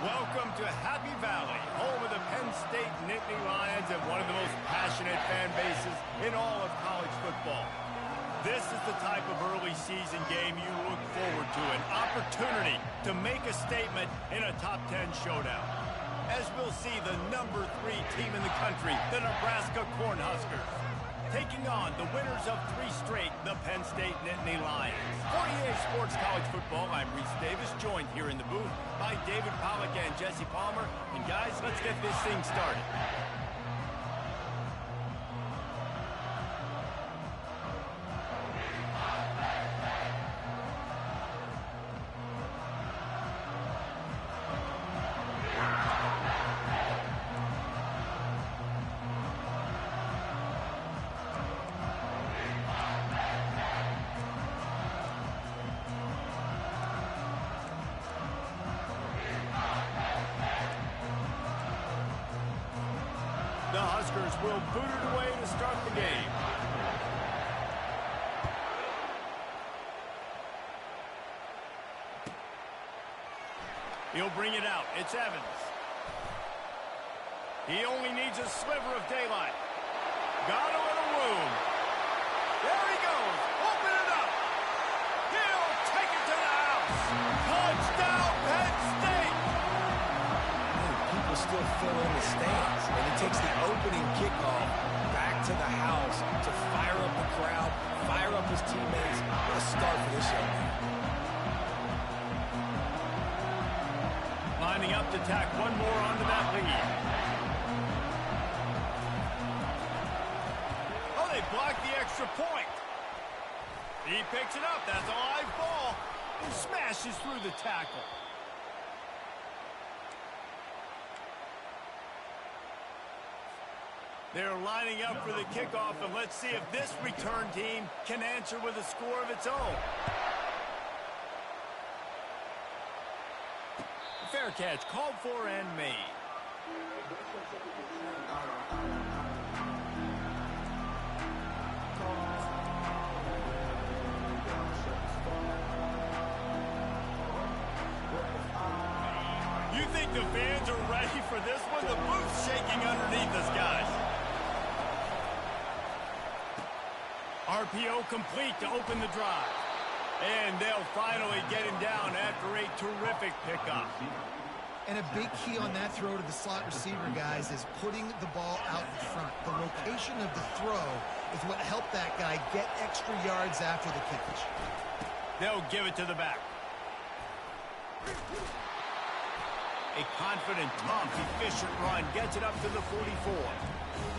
Welcome to Happy Valley, home of the Penn State Nittany Lions and one of the most passionate fan bases in all of college football. This is the type of early season game you look forward to, an opportunity to make a statement in a top 10 showdown. As we'll see the number 3 team in the country, the Nebraska Cornhuskers, taking on the winners of 3 straight, the Penn State Nittany Lions. For EA Sports College Football, I'm Reese Davis, joined here in the booth by David Pollack and Jesse Palmer. And guys, let's get this thing started. The Huskers will boot it away to start the game. He'll bring it out. It's Evans. He only needs a sliver of daylight. Got a little room. There he goes. Open it up. He'll take it to the house. Touchdown, Penn State. People still fill in the stands, and he takes the opening kickoff back to the house to fire up the crowd, fire up his teammates. What a start for this young man. Lining up to tack one more onto that lead. Oh, they blocked the extra point. He picks it up. That's a live ball. And smashes through the tackle. They're lining up for the kickoff, and let's see if this return team can answer with a score of its own. Fair catch, called for and made. You think the fans are ready for this one? The booth's shaking underneath us, guys. RPO complete to open the drive. And they'll finally get him down after a terrific pickup. And a big key on that throw to the slot receiver, guys, is putting the ball out in front. The location of the throw is what helped that guy get extra yards after the catch. They'll give it to the back. A confident, tough, efficient run gets it up to the 44.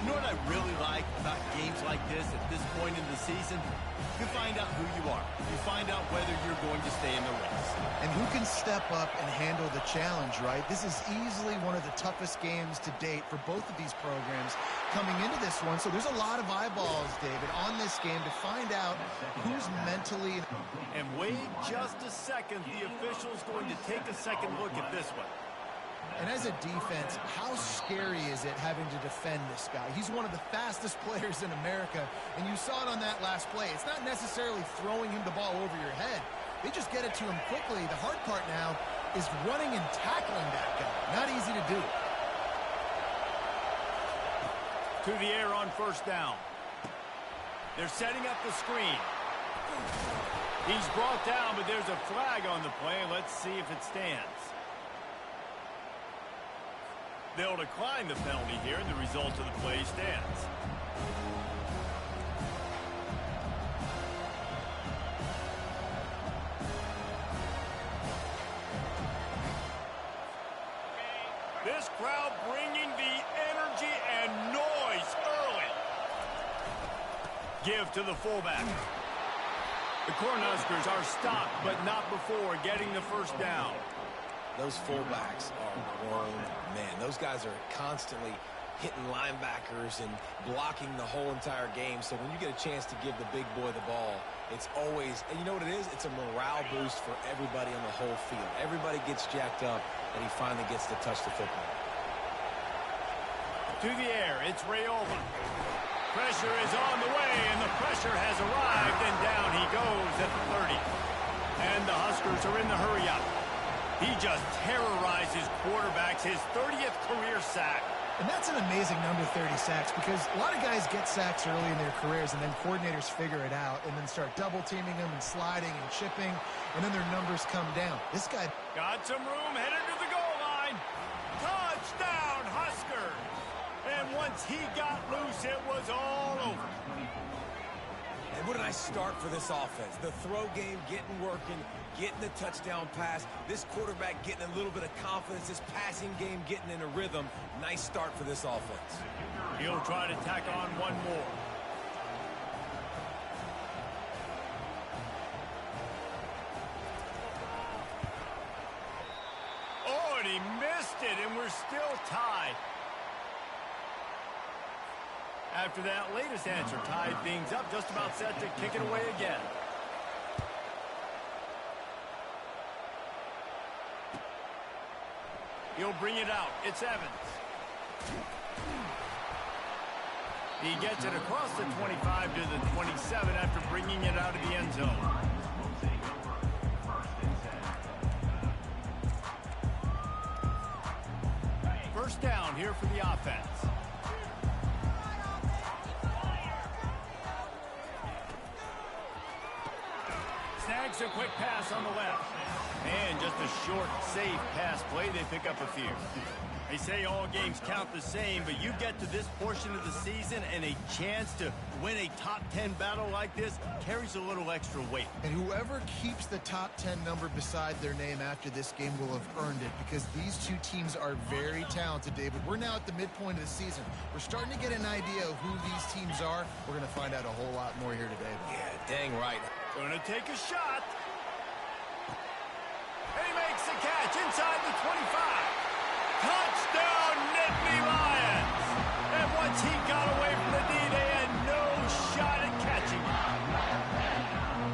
You know what I really like about games like this at this point in the season? You find out who you are. You find out whether you're going to stay in the race. And who can step up and handle the challenge, right? This is easily one of the toughest games to date for both of these programs coming into this one. So there's a lot of eyeballs, David, on this game to find out who's mentally... And wait just a second. The official's going to take a second look at this one. And as a defense, how scary is it having to defend this guy? He's one of the fastest players in America, and you saw it on that last play. It's not necessarily throwing him the ball over your head. They just get it to him quickly. The hard part now is running and tackling that guy. Not easy to do. To the air on first down. They're setting up the screen. He's brought down, but there's a flag on the play. Let's see if it stands. They'll decline the penalty here, and the result of the play stands. This crowd bringing the energy and noise early. Give to the fullback. The Cornhuskers are stopped, but not before getting the first down. Those fullbacks are grown men. Those guys are constantly hitting linebackers and blocking the whole entire game. So when you get a chance to give the big boy the ball, it's always, and you know what it is? It's a morale boost for everybody on the whole field. Everybody gets jacked up, and he finally gets to touch the football. To the air, it's Rayola. Pressure is on the way, and the pressure has arrived, and down he goes at the 30. And the Huskers are in the hurry-up. He just terrorizes quarterbacks, his 30th career sack. And that's an amazing number, 30 sacks, because a lot of guys get sacks early in their careers, and then coordinators figure it out and then start double-teaming them and sliding and chipping, and then their numbers come down. This guy got some room, headed to the goal line. Touchdown, Huskers! And once he got loose, it was all over. And what a nice start for this offense. The throw game getting working, getting the touchdown pass. This quarterback getting a little bit of confidence. This passing game getting in a rhythm. Nice start for this offense. He'll try to tack on one more. Oh, and he missed it, and we're still tied. After that latest answer tied things up, just about set to kick it away again. He'll bring it out. It's Evans. He gets it across the 25 to the 27 after bringing it out of the end zone. First down here for the offense. Snags a quick pass on the left. And just a short, safe pass play. They pick up a few. They say all games count the same, but you get to this portion of the season and a chance to win a top 10 battle like this carries a little extra weight. And whoever keeps the top 10 number beside their name after this game will have earned it, because these two teams are very talented, David. We're now at the midpoint of the season. We're starting to get an idea of who these teams are. We're going to find out a whole lot more here today. Yeah, dang right. Going to take a shot. And he makes the catch inside the 25. Touchdown, Nittany Lions! And once he got away from the D, they had no shot at catching him.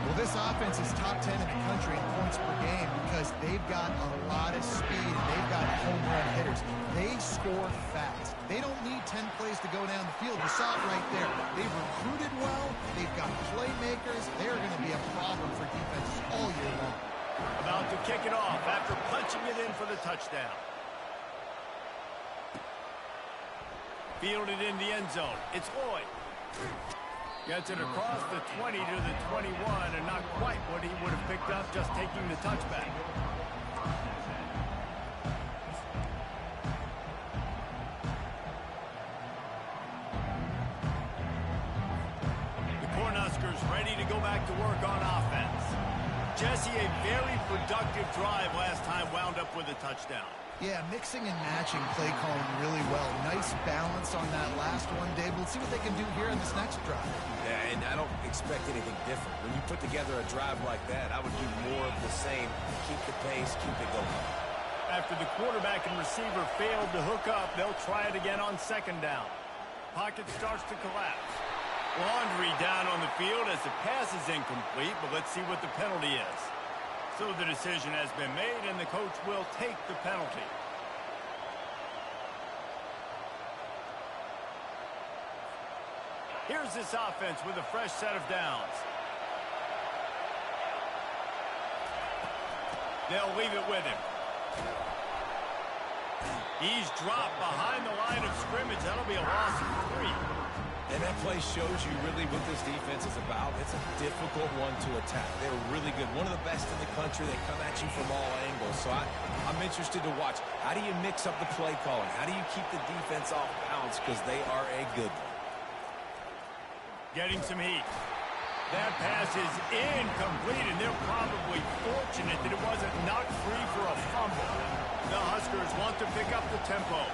Well, this offense is top 10 in the country in points per game because they've got a lot of speed and they've got home run hitters. They score fast. They don't need 10 plays to go down the field. You saw it right there. They've recruited well. They've got playmakers. They're going to be a problem for defenses all year long. About to kick it off after punching it in for the touchdown. Fielded in the end zone. It's Lloyd. Gets it across the 20 to the 21, and not quite what he would have picked up just taking the touchback. The Cornhuskers ready to go back to work on offense. Jesse, a very productive drive last time, wound up with a touchdown. Yeah, mixing and matching play calling really well. Nice balance on that last one, Dave. Let's see what they can do here in this next drive. Yeah, and I don't expect anything different. When you put together a drive like that, I would do more of the same. Keep the pace, keep it going. After the quarterback and receiver failed to hook up, they'll try it again on second down. Pocket starts to collapse. Laundry down on the field as the pass is incomplete, but let's see what the penalty is. So the decision has been made, and the coach will take the penalty. Here's this offense with a fresh set of downs. They'll leave it with him. He's dropped behind the line of scrimmage. That'll be a loss of 3. And that play shows you really what this defense is about. It's a difficult one to attack. They're really good. One of the best in the country. They come at you from all angles. So I'm interested to watch. How do you mix up the play calling? How do you keep the defense off balance? Because they are a good one. Getting some heat. That pass is incomplete, and they're probably fortunate that it wasn't knocked free for a fumble. The Huskers want to pick up the tempo.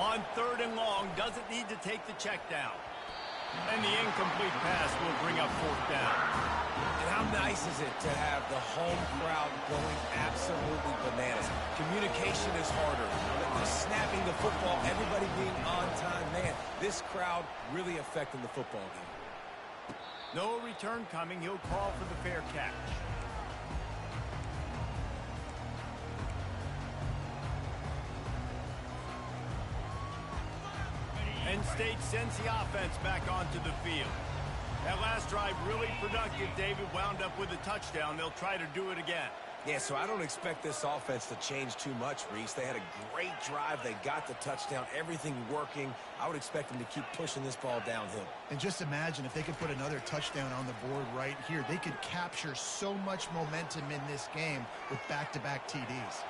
On third and long, doesn't need to take the check down. And the incomplete pass will bring up fourth down. And how nice is it to have the home crowd going absolutely bananas? Communication is harder. Just snapping the football, everybody being on time. Man, this crowd really affecting the football game. No return coming. He'll call for the fair catch. Penn State sends the offense back onto the field. That last drive really productive. David wound up with a touchdown. They'll try to do it again. Yeah, so I don't expect this offense to change too much, Reese. They had a great drive. They got the touchdown, everything working. I would expect them to keep pushing this ball downhill. And just imagine if they could put another touchdown on the board right here. They could capture so much momentum in this game with back-to-back TDs.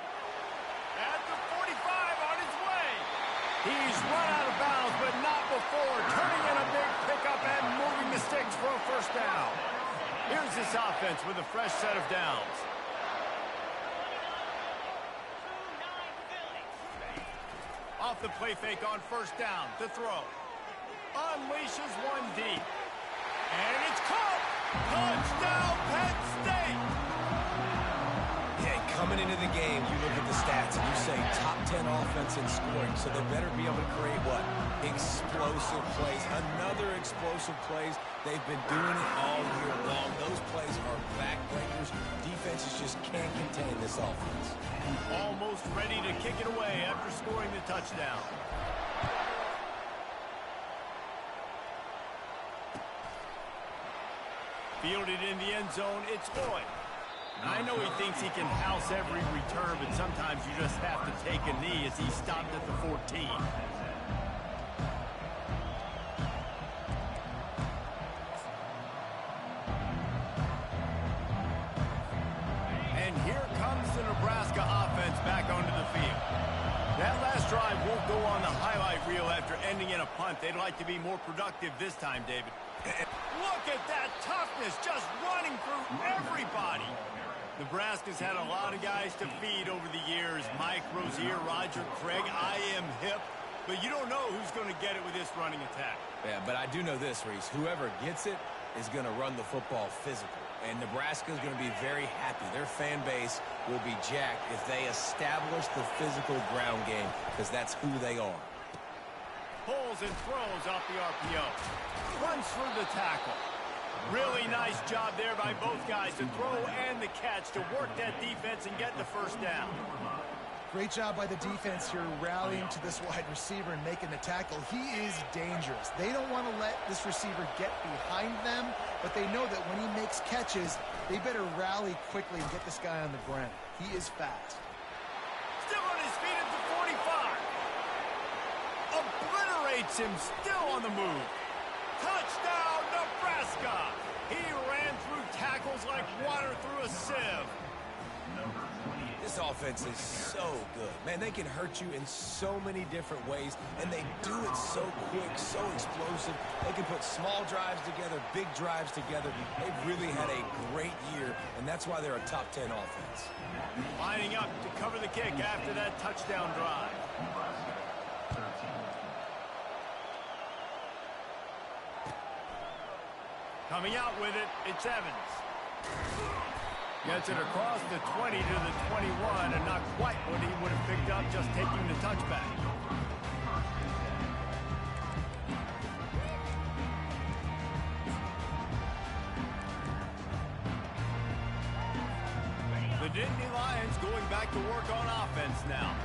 At the 45 on his way. He's run out of bounds, but not before turning in a big pickup and moving the sticks for a first down. Here's this offense with a fresh set of downs. Off the play fake on first down to throw. Unleashes one deep. And it's caught. Touchdown, Penn State. Yeah, coming into the game, you look at the stats and you say top 10 offense in scoring, so they better be able to create what? Explosive plays. Another explosive plays. They've been doing it all year long. Those plays are backbreakers. Defenses just can't contain this offense. Almost ready to kick it away after scoring the touchdown. Fielded in the end zone, it's Boyd. I know he thinks he can house every return, but sometimes you just have to take a knee as he stopped at the 14. And here comes the Nebraska offense back onto the field. That last drive won't go on the highlight reel after ending in a punt. They'd like to be more productive this time, David. Look at that toughness, just running through everybody. Nebraska's had a lot of guys to feed over the years. Mike Rozier, Roger Craig, I am hip. But you don't know who's going to get it with this running attack. Yeah, but I do know this, Reese. Whoever gets it is going to run the football physical. And Nebraska is going to be very happy. Their fan base will be jacked if they establish the physical ground game, because that's who they are. Pulls and throws off the RPO. Runs through the tackle. Really nice job there by both guys to throw and the catch to work that defense and get the first down. Great job by the defense here rallying to this wide receiver and making the tackle. He is dangerous. They don't want to let this receiver get behind them, but they know that when he makes catches, they better rally quickly and get this guy on the ground. He is fast. Still on his feet at the 45. Obliterates him, still on the move. Touchdown, Nebraska! He ran through tackles like water through a sieve. This offense is so good. Man, they can hurt you in so many different ways, and they do it so quick, so explosive. They can put small drives together, big drives together. They've really had a great year, and that's why they're a top 10 offense. Lining up to cover the kick after that touchdown drive. Coming out with it, it's Evans. Gets it across the 20 to the 21, and not quite what he would have picked up just taking the touchback. The Nittany Lions going back to work on offense now.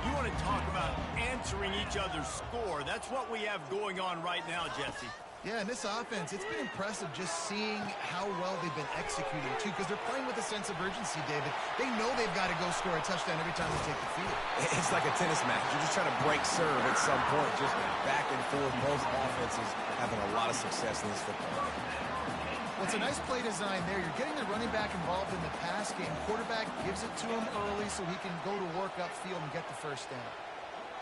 You want to talk about answering each other's score. That's what we have going on right now, Jesse. Yeah, and this offense, it's been impressive just seeing how well they've been executing, too, because they're playing with a sense of urgency, David. They know they've got to go score a touchdown every time they take the field. It's like a tennis match. You're just trying to break serve at some point, just back and forth. Both offenses having a lot of success in this football game. Well, it's a nice play design there. You're getting the running back involved in the pass game. Quarterback gives it to him early so he can go to work upfield and get the first down.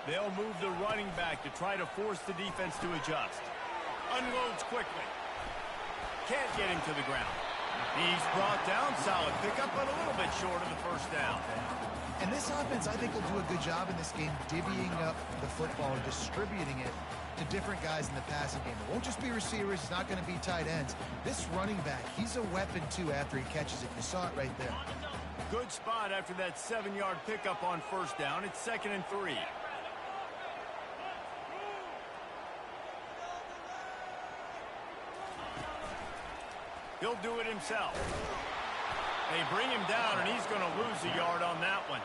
They'll move the running back to try to force the defense to adjust. Unloads quickly. Can't get him to the ground. He's brought down. Solid pickup, but a little bit short of the first down. And this offense, I think, will do a good job in this game divvying up the football and distributing it to different guys in the passing game. It won't just be receivers. It's not going to be tight ends. This running back, he's a weapon, too, after he catches it. You saw it right there. Good spot after that 7-yard pickup on first down. It's 2nd and 3. He'll do it himself. They bring him down, and he's going to lose a yard on that one.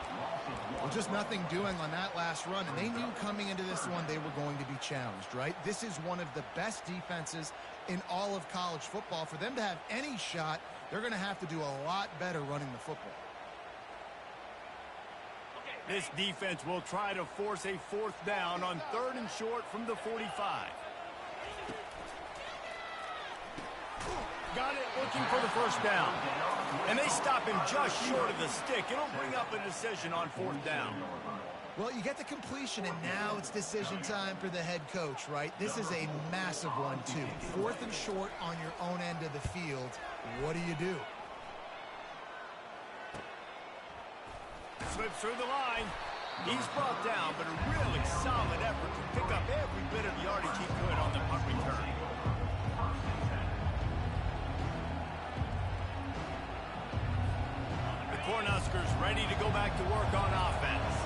Well, just nothing doing on that last run, and they knew coming into this one they were going to be challenged, right? This is one of the best defenses in all of college football. For them to have any shot, they're going to have to do a lot better running the football. This defense will try to force a 4th down on 3rd and short from the 45. Got it, looking for the 1st down. And they stop him just short of the stick. It'll bring up a decision on 4th down. Well, you get the completion, and now it's decision time for the head coach, right? This is a massive one, too. 4th and short on your own end of the field. What do? Slips through the line. He's brought down, but a really solid effort to pick up every bit of yardage he could on the punt return. The Cornhuskers ready to go back to work on offense.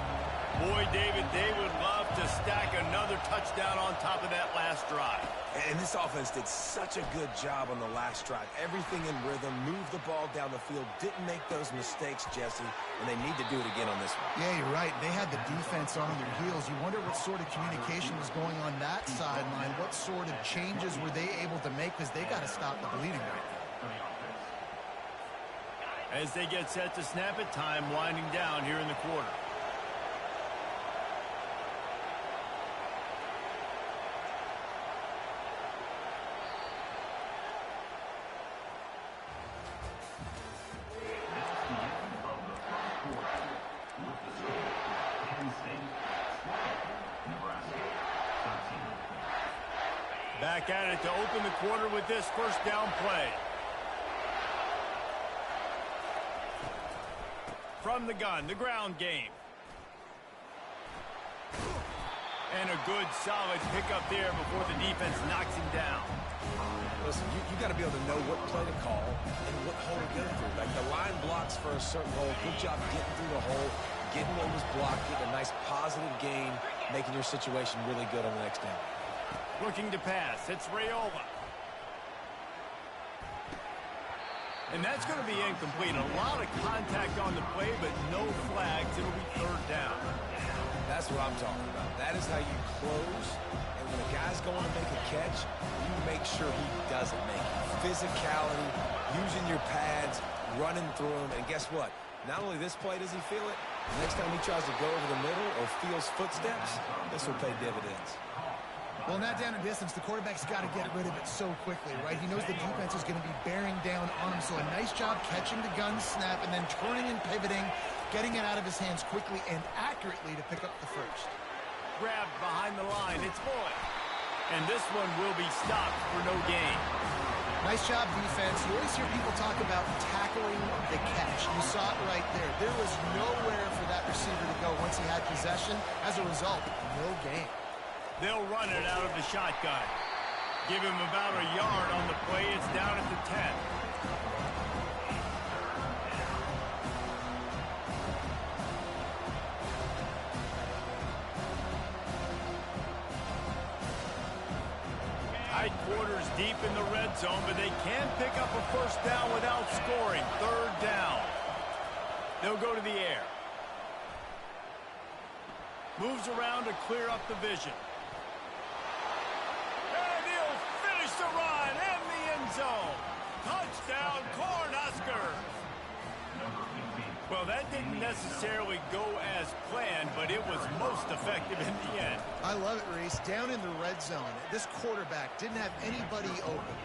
Boy, David, they would love to stack another touchdown on top of that last drive. And this offense did such a good job on the last drive. Everything in rhythm, moved the ball down the field, didn't make those mistakes, Jesse, and they need to do it again on this one. Yeah, you're right. They had the defense on their heels. You wonder what sort of communication was going on that sideline. What sort of changes were they able to make, because they got to stop the bleeding right now. As they get set to snap it, time winding down here in the quarter. Back at it to open the quarter with this 1st down play. From the gun, the ground game. And a good, solid pickup there before the defense knocks him down. Listen, you got to be able to know what play to call and what hole to go through. Like, the line blocks for a certain hole. Good job getting through the hole, getting what was blocked, getting a nice positive gain, making your situation really good on the next down. Looking to pass. It's Raiola. And that's going to be incomplete. A lot of contact on the play, but no flags. It'll be 3rd down. That's what I'm talking about. That is how you close. And when a guy's going to make a catch, you make sure he doesn't make it. Physicality, using your pads, running through them. And guess what? Not only this play does he feel it, next time he tries to go over the middle or feels footsteps, this will pay dividends. Well, in that down and distance, the quarterback's got to get rid of it so quickly, right? He knows the defense is going to be bearing down on him, so a nice job catching the gun snap and then turning and pivoting, getting it out of his hands quickly and accurately to pick up the 1st. Grabbed behind the line. It's Boyd. And this one will be stopped for no gain. Nice job, defense. You always hear people talk about tackling the catch. You saw it right there. There was nowhere for that receiver to go once he had possession. As a result, no gain. They'll run it out of the shotgun. Give him about a yard on the play. It's down at the 10. Tight quarters deep in the red zone, but they can pick up a 1st down without scoring. 3rd down. They'll go to the air. Moves around to clear up the vision. The run and the end zone. Touchdown, Cornhuskers. Well, that didn't necessarily go as planned, but it was most effective in the end. I love it, Reese. Down in the red zone, this quarterback didn't have anybody open.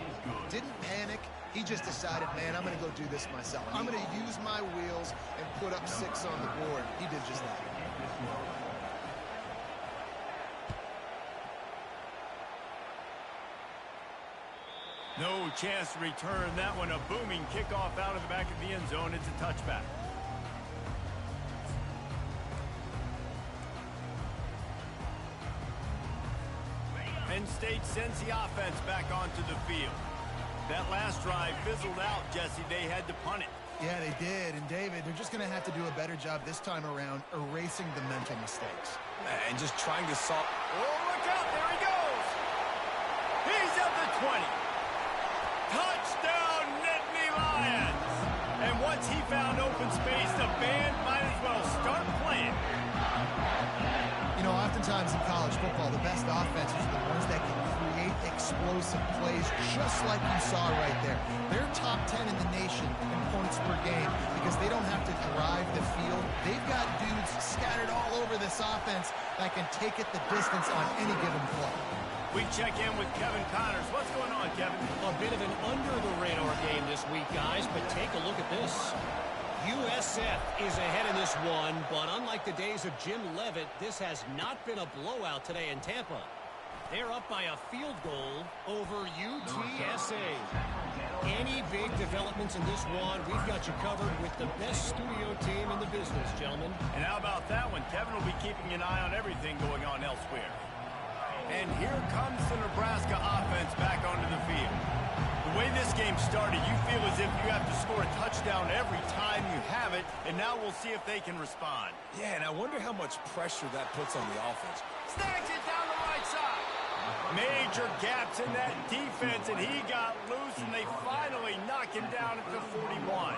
Didn't panic. He just decided, man, I'm going to go do this myself. I'm going to use my wheels and put up 6 on the board. He did just that. No chance to return that one. A booming kickoff out of the back of the end zone. It's a touchback. Penn State sends the offense back onto the field. That last drive fizzled out, Jesse. They had to punt it. Yeah, they did. And, David, they're just going to have to do a better job this time around erasing the mental mistakes. And just trying to solve. Oh, look out. There he goes. He's at the 20. Touchdown, Nittany Lions. And once he found open space, the band might as well start playing. You know, oftentimes in college football, the best offenses are the ones that can create explosive plays, just like you saw right there. They're top 10 in the nation in points per game because they don't have to drive the field. They've got dudes scattered all over this offense that can take it the distance on any given play. We check in with Kevin Connors. What's going on, Kevin? A bit of an under-the-radar game this week, guys, but take a look at this. USF is ahead in this one, but unlike the days of Jim Leavitt, this has not been a blowout today in Tampa. They're up by a field goal over UTSA. Any big developments in this one, we've got you covered with the best studio team in the business, gentlemen. And how about that one? Kevin will be keeping an eye on everything going on elsewhere. And here comes the Nebraska offense back onto the field. The way this game started, you feel as if you have to score a touchdown every time you have it, and now we'll see if they can respond. Yeah, and I wonder how much pressure that puts on the offense. Snags it down the right side. Major gaps in that defense, and he got loose, and they finally knock him down at the 41.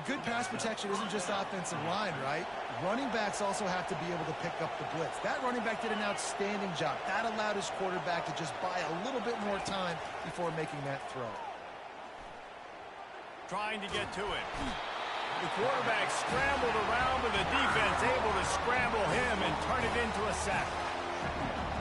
Good pass protection isn't just offensive line, right? Running backs also have to be able to pick up the blitz. That running back did an outstanding job. That allowed his quarterback to just buy a little bit more time before making that throw. Trying to get to it. The quarterback scrambled around, but the defense able to scramble him and turn it into a sack.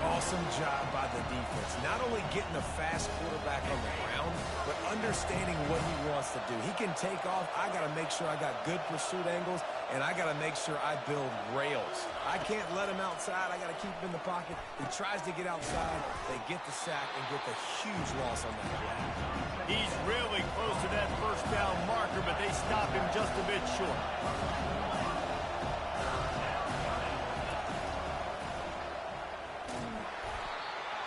Awesome job by the defense. Not only getting a fast quarterback on the ground, but understanding what he wants to do. He can take off. I got to make sure I got good pursuit angles, and I got to make sure I build rails. I can't let him outside. I got to keep him in the pocket. He tries to get outside. They get the sack and get the huge loss on that play. He's really close to that first down marker, but they stop him just a bit short.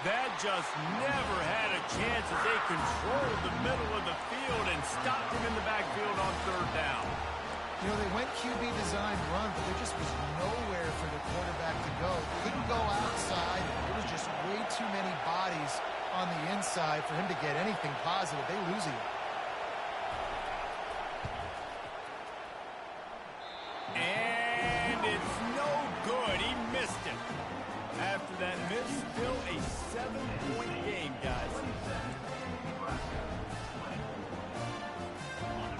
That just never had a chance as they controlled the middle of the field and stopped him in the backfield on third down. You know, they went QB designed run, but there just was nowhere for the quarterback to go. Couldn't go outside. There was just way too many bodies on the inside for him to get anything positive. They lose him. And it's no good. He missed it. After that miss, still a 7-point game, guys.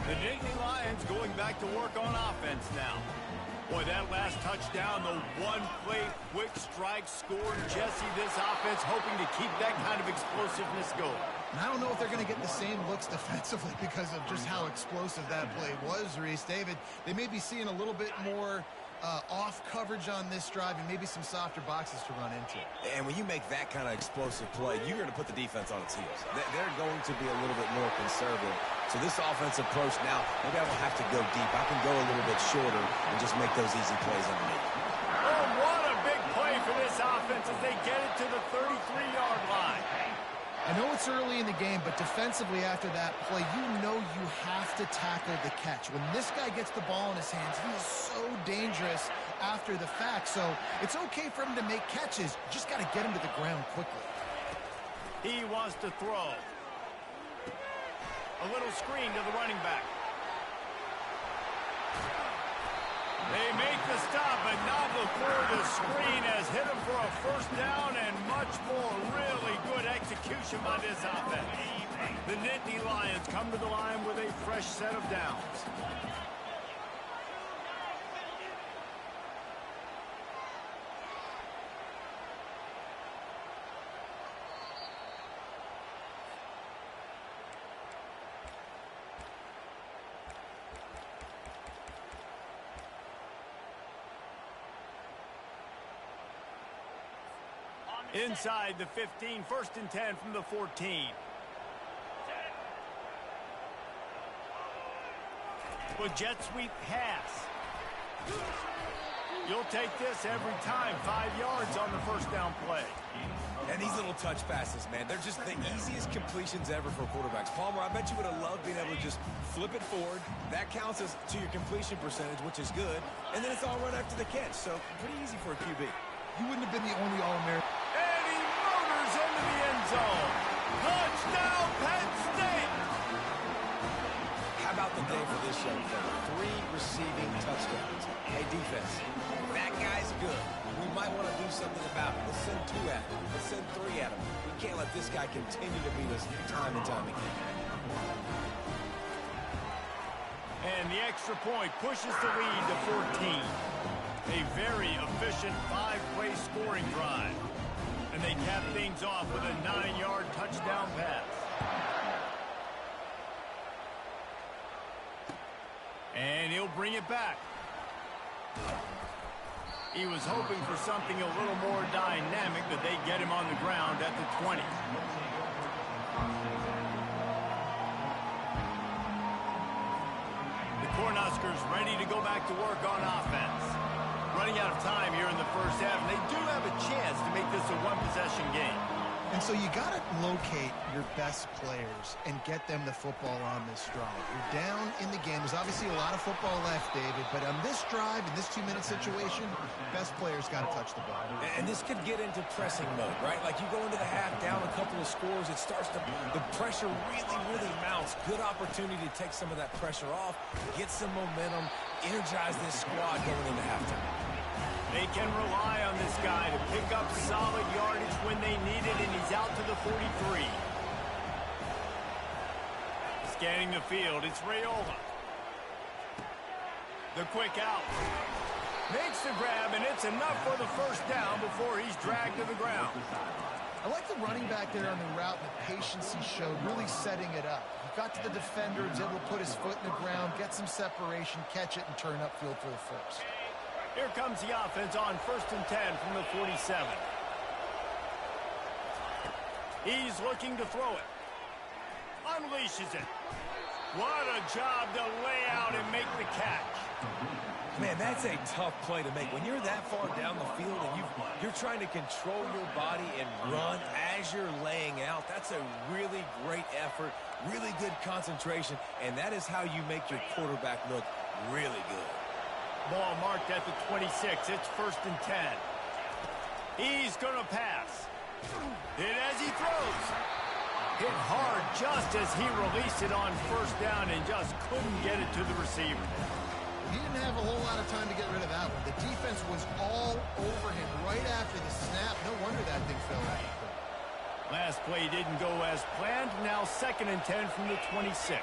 The Nittany Lions going back to work on offense now. Boy, that last touchdown, the one-play quick strike scored. Jesse, this offense hoping to keep that kind of explosiveness going. And I don't know if they're going to get the same looks defensively because of just how explosive that play was, Reese. David, they may be seeing a little bit more off coverage on this drive and maybe some softer boxes to run into. And when you make that kind of explosive play, you're going to put the defense on its heels. They're going to be a little bit more conservative. So this offensive approach now, maybe I don't have to go deep. I can go a little bit shorter and just make those easy plays underneath. Oh, what a big play for this offense as they get it to the 33-yard line. I know it's early in the game, but defensively after that play, you know you have to tackle the catch. When this guy gets the ball in his hands, he is so dangerous after the fact. So it's okay for him to make catches. You just got to get him to the ground quickly. He wants to throw. A little screen to the running back. They make the stop, but not before the screen has hit him for a first down and much more. Really good execution by this offense. The Nittany Lions come to the line with a fresh set of downs. Inside the 15, 1st and 10 from the 14. With jet sweep pass. You'll take this every time. 5 yards on the first down play. And these little touch passes, man, they're just the easiest completions ever for quarterbacks. Palmer, I bet you would have loved being able to just flip it forward. That counts as to your completion percentage, which is good. And then it's all run after the catch. So pretty easy for a QB. He wouldn't have been the only All-American. And he motors into the end zone. Touchdown, Penn State. How about the day for this young fella? 3 receiving touchdowns. Hey, defense, that guy's good. We might want to do something about it. Let's send 2 at him. Let's send 3 at him. We can't let this guy continue to beat us time and time again. And the extra point pushes the lead to 14. A very efficient 5-play scoring drive. And they cap things off with a 9-yard touchdown pass. And he'll bring it back. He was hoping for something a little more dynamic, but they get him on the ground at the 20. The Cornhuskers ready to go back to work on offense. Running out of time here in the first half, and they do have a chance to make this a one-possession game. And so you got to locate your best players and get them the football on this drive. You're down in the game. There's obviously a lot of football left, David, but on this drive, in this 2-minute situation, best players got to touch the ball. And this could get into pressing mode, right? Like you go into the half down a couple of scores, it starts to, the pressure really mounts. Good opportunity to take some of that pressure off, get some momentum, energize this squad going into halftime. They can rely on this guy to pick up solid yardage when they need it, and he's out to the 43. Scanning the field, it's Raiola. The quick out. Makes the grab, and it's enough for the first down before he's dragged to the ground. I like the running back there on the route and the patience he showed, really setting it up. He got to the defender, was able to put his foot in the ground, get some separation, catch it, and turn upfield for the first. Here comes the offense on 1st and 10 from the 47. He's looking to throw it. Unleashes it. What a job to lay out and make the catch. Man, that's a tough play to make. When you're that far down the field and you're trying to control your body and run as you're laying out, that's a really great effort, really good concentration, and that is how you make your quarterback look really good. Ball marked at the 26. It's 1st and 10. He's going to pass. Hit as he throws. Hit hard just as he released it on 1st down and just couldn't get it to the receiver. He didn't have a whole lot of time to get rid of that one. The defense was all over him right after the snap. No wonder that thing fell out. Last play didn't go as planned. Now 2nd and 10 from the 26.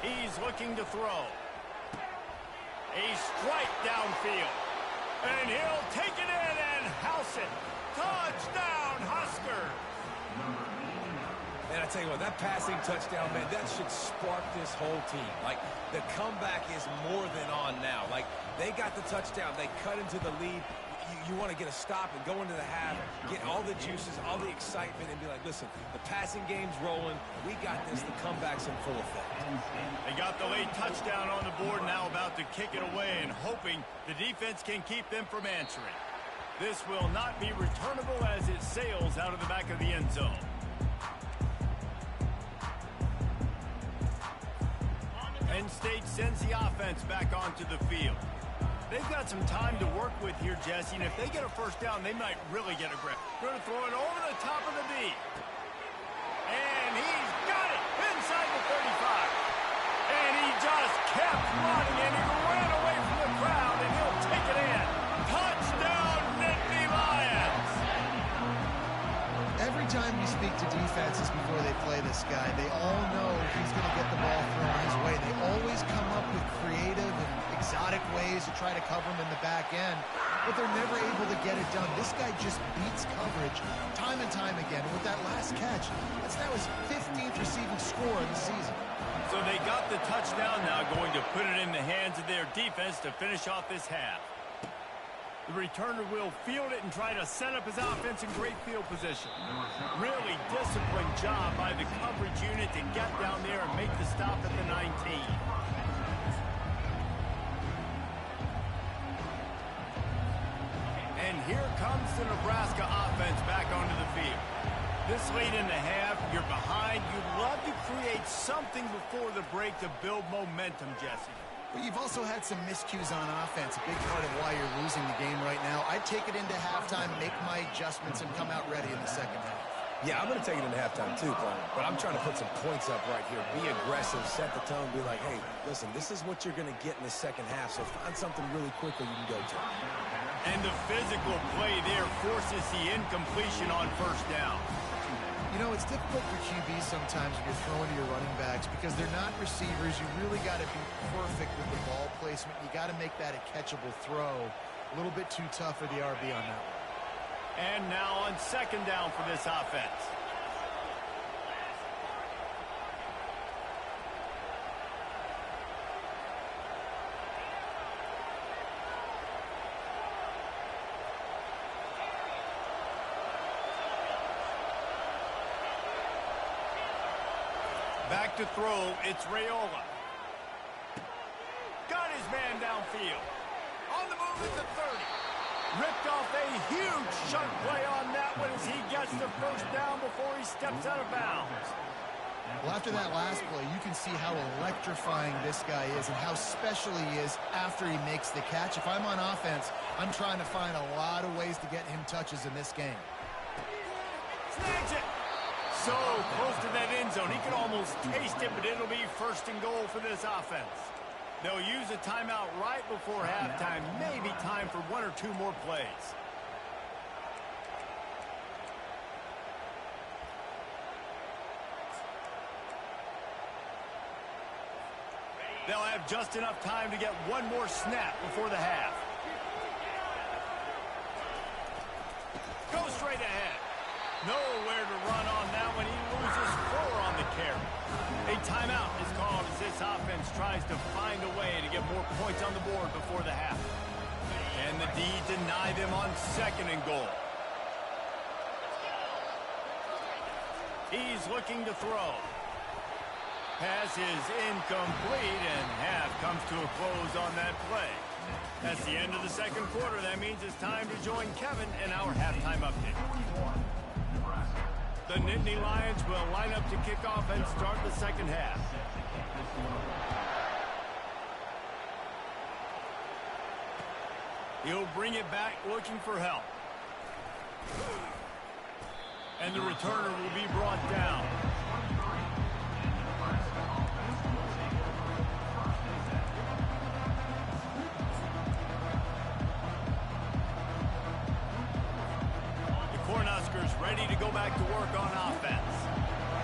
He's looking to throw. A strike downfield. And he'll take it in and house it. Touchdown, Huskers! And I tell you what, that passing touchdown, man, that should spark this whole team. Like, the comeback is more than on now. Like, they got the touchdown. They cut into the lead. You want to get a stop and go into the half, get all the juices, all the excitement, and be like, listen, the passing game's rolling. We got this. The comeback's in full effect. They got the late touchdown on the board, now about to kick it away and hoping the defense can keep them from answering. This will not be returnable as it sails out of the back of the end zone. Penn State sends the offense back onto the field. They've got some time to work with here, Jesse, and if they get a first down, they might really get a grip. Going to throw it over the top of the D. And he's got it inside the 35. And he just kept running, and he ran away from the crowd, and he'll take it in. Touchdown, Nittany Lions! Every time you speak to defenses before they play this guy, they all know he's going to get the ball thrown his way. They always come up with creative and exotic ways to try to cover him in the back end, but they're never able to get it done. This guy just beats coverage time and time again. And with that last catch, that's now his 15th receiving score of the season. So they got the touchdown, now going to put it in the hands of their defense to finish off this half. The returner will field it and try to set up his offense in great field position. Really disciplined job by the coverage unit to get down there and make the stop at the 19. And here comes the Nebraska offense back onto the field. This late in the half, you're behind. You'd love to create something before the break to build momentum, Jesse. But you've also had some miscues on offense, a big part of why you're losing the game right now. I'd take it into halftime, make my adjustments, and come out ready in the second half. Yeah, I'm going to take it into halftime too, Clyde. But I'm trying to put some points up right here. Be aggressive, set the tone, be like, hey, listen, this is what you're going to get in the second half, so find something really quickly you can go to. And the physical play there forces the incompletion on first down. You know, it's difficult for QBs sometimes when you're throwing to your running backs because they're not receivers. You really got to be perfect with the ball placement. You got to make that a catchable throw. A little bit too tough for the RB on that one. And now on second down for this offense. Back to throw, it's Raiola. Got his man downfield. On the move at the 30. Ripped off a huge chunk play on that one as he gets the first down before he steps out of bounds. Well, after that last play, you can see how electrifying this guy is and how special he is after he makes the catch. If I'm on offense, I'm trying to find a lot of ways to get him touches in this game. Snags it. So close to that end zone. He could almost taste it, but it'll be first and goal for this offense. They'll use a timeout right before halftime. Maybe time for one or two more plays. They'll have just enough time to get one more snap before the half. Go straight ahead. Nowhere to run on that one. He loses 4 on the carry. A timeout is called as this offense tries to find a way to get more points on the board before the half. And the D deny them on second and goal. He's looking to throw. Pass is incomplete, and half comes to a close on that play. That's the end of the second quarter. That means it's time to join Kevin in our halftime update. The Nittany Lions will line up to kick off and start the second half. He'll bring it back looking for help. And the returner will be brought down. Ready to go back to work on offense.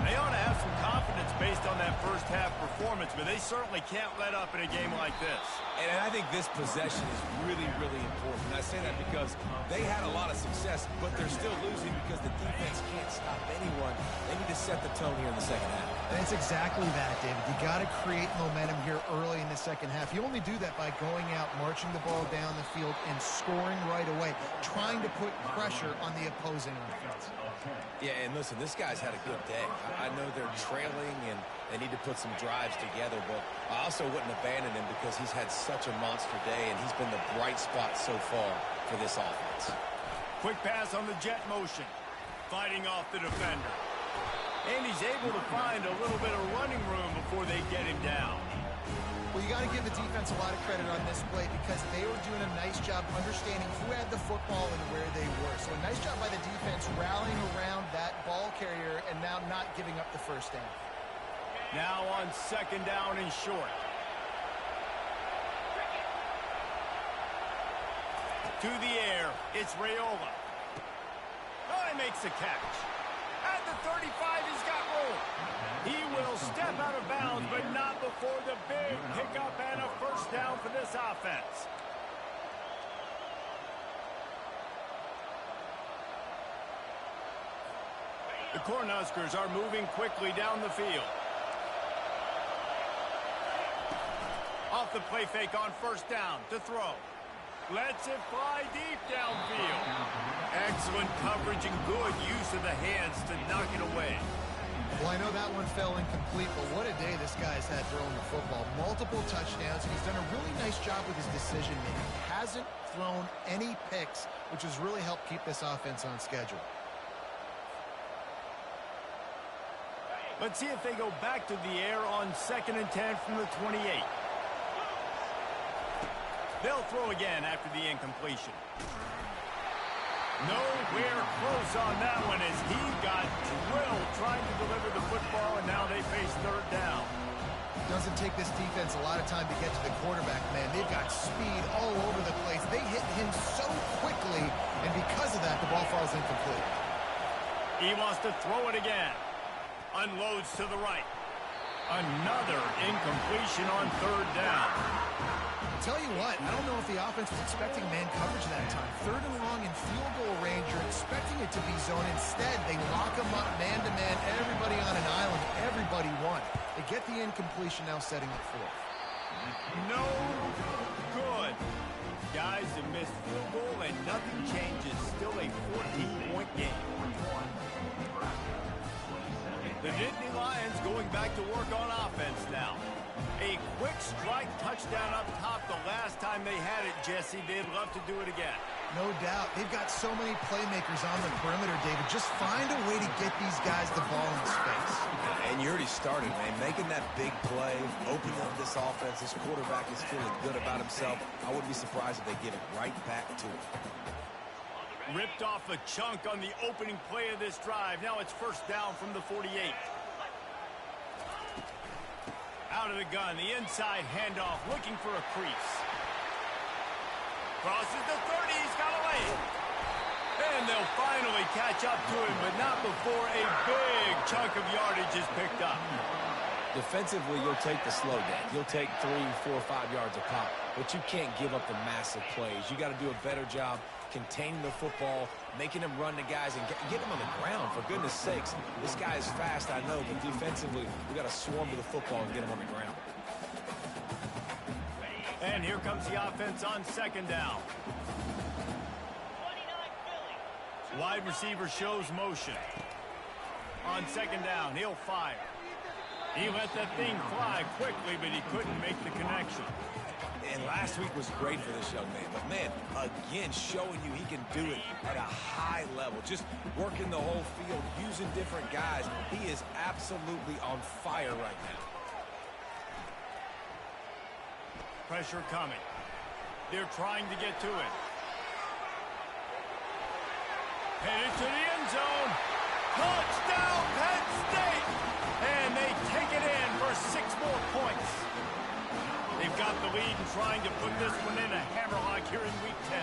They ought to have some confidence based on that first half performance, but they certainly can't let up in a game like this. And I think this possession is really, really important. And I say that because they had a lot of success, but they're still losing because the defense can't stop anyone. They need to set the tone here in the second half. That's exactly that, David. You got to create momentum here early in the second half. You only do that by going out, marching the ball down the field, and scoring right away, trying to put pressure on the opposing offense. Yeah, and listen, this guy's had a good day. I know they're trailing and they need to put some drives together, but I also wouldn't abandon him because he's had such a monster day, and he's been the bright spot so far for this offense. Quick pass on the jet motion, fighting off the defender. And he's able to find a little bit of running room before they get him down. Well, you got to give the defense a lot of credit on this play because they were doing a nice job understanding who had the football and where they were. So a nice job by the defense rallying around that ball carrier and now not giving up the first down. Now on second down and short. To the air, it's Raiola. Oh, he makes the catch. At the 35, he's got room. He will step out of bounds, but not before the big pickup and a first down for this offense. The Cornhuskers are moving quickly down the field. Off the play fake on first down to throw. Lets it fly deep downfield. Excellent coverage and good use of the hands to knock it away. Well, I know that one fell incomplete, but what a day this guy's had throwing the football. Multiple touchdowns, and he's done a really nice job with his decision-making. He hasn't thrown any picks, which has really helped keep this offense on schedule. Let's see if they go back to the air on 2nd and 10 from the 28. They'll throw again after the incompletion. Nowhere close on that one as he got drilled trying to deliver the football, and now they face third down. Doesn't take this defense a lot of time to get to the quarterback, man. They've got speed all over the place. They hit him so quickly, and because of that, the ball falls incomplete. He wants to throw it again. Unloads to the right. Another incompletion on third down. Tell you what, I don't know if the offense was expecting man coverage that time. Third and long in field goal range, you're expecting it to be zone. Instead, they lock them up man-to-man, everybody on an island, everybody won. They get the incompletion, now setting up fourth. No good. Guys, a missed field goal and nothing changes. Still a 14-point game. The Nittany Lions going back to work on offense now. A quick strike touchdown up top the last time they had it, Jesse. They'd love to do it again. No doubt. They've got so many playmakers on the perimeter, David. Just find a way to get these guys the ball in space. And you already started, man. Making that big play, opening up this offense. This quarterback is feeling good about himself. I wouldn't be surprised if they give it right back to him. Ripped off a chunk on the opening play of this drive. Now it's first down from the 48. Out of the gun, the inside handoff, looking for a crease. Crosses the 30, he's got a lane. And they'll finally catch up to him, but not before a big chunk of yardage is picked up. Defensively, you'll take the slow down. You'll take 3, 4, 5 yards a pop, but you can't give up the massive plays. You got to do a better job containing the football, making them run the guys, and get them on the ground. For goodness sakes, this guy is fast, I know, but defensively, we got to swarm to the football and get him on the ground. And here comes the offense on second down. Wide receiver shows motion. On second down, he'll fire. He let that thing fly quickly, but he couldn't make the connection. And last week was great for this young man. But, man, again, showing you he can do it at a high level. Just working the whole field, using different guys. He is absolutely on fire right now. Pressure coming. They're trying to get to it. Headed to the end zone. Touchdown, Penn State! And they take it in for 6 more points. They've got the lead and trying to put this one in a hammerlock here in Week 10.